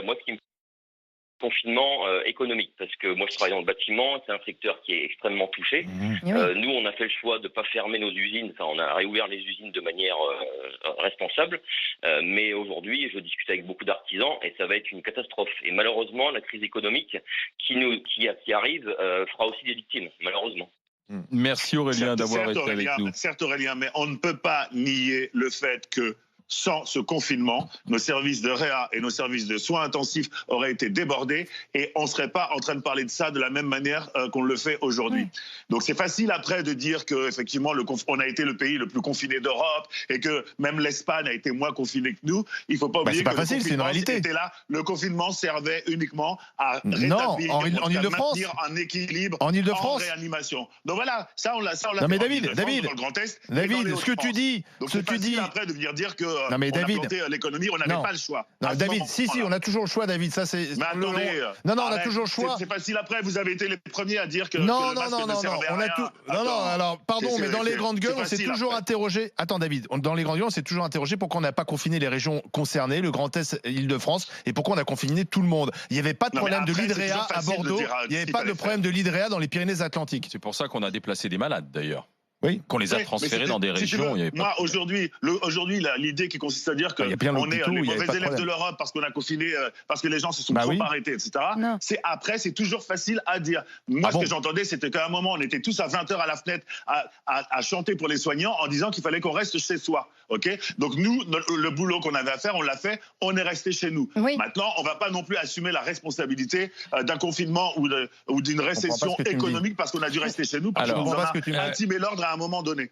Moi, ce qui me confinement économique, parce que moi je travaille dans le bâtiment, c'est un secteur qui est extrêmement touché. Nous, on a fait le choix de ne pas fermer nos usines, enfin on a réouvert les usines de manière responsable, mais aujourd'hui je discute avec beaucoup d'artisans et ça va être une catastrophe. Et malheureusement, la crise économique qui arrive fera aussi des victimes, malheureusement. Merci Aurélien d'avoir été avec nous. Certes Aurélien, mais on ne peut pas nier le fait que sans ce confinement, nos services de réa et nos services de soins intensifs auraient été débordés et on ne serait pas en train de parler de ça de la même manière qu'on le fait aujourd'hui. Donc c'est facile après de dire qu'effectivement on a été le pays le plus confiné d'Europe et que même l'Espagne a été moins confinée que nous. Il ne faut pas oublier que le confinement était là. Le confinement servait uniquement à rétablir, à maintenir un équilibre en réanimation. Donc voilà, ça on l'a non mais David, dans le Grand Est. David, ce que tu dis, donc c'est facile après de venir dire que non mais David, on a planté l'économie, on n'avait pas le choix. Non, David, si, on a toujours le choix, David. Ça, c'est. Mais attendez. Non, on a toujours le choix. C'est facile après. Vous avez été les premiers à dire que. Non, le masque ne servait à rien. Non, alors, pardon, mais dans les grandes gueules, on s'est toujours interrogé. Attends, David, dans les grandes gueules, on s'est toujours interrogé pourquoi on n'a pas confiné les régions concernées, le Grand Est, Île-de-France, et pourquoi on a confiné tout le monde. Il n'y avait pas de problème de l'hydréa à Bordeaux. Il n'y avait pas de problème de l'hydréa dans les Pyrénées-Atlantiques. C'est pour ça qu'on a déplacé des malades, d'ailleurs. Oui, qu'on les a transférés dans des régions. Moi, aujourd'hui, l'idée qui consiste à dire qu'on est les mauvais élèves de l'Europe parce qu'on a confiné, parce que les gens se sont trop arrêtés, etc. C'est toujours facile à dire. Moi, ce que j'entendais, c'était qu'à un moment, on était tous à 20h à la fenêtre à chanter pour les soignants en disant qu'il fallait qu'on reste chez soi. Okay, donc nous, le boulot qu'on avait à faire, on l'a fait, on est resté chez nous. Maintenant, on ne va pas non plus assumer la responsabilité d'un confinement ou d'une récession économique parce qu'on a dû rester chez nous, parce qu'on nous a intimé l'ordre à un moment donné.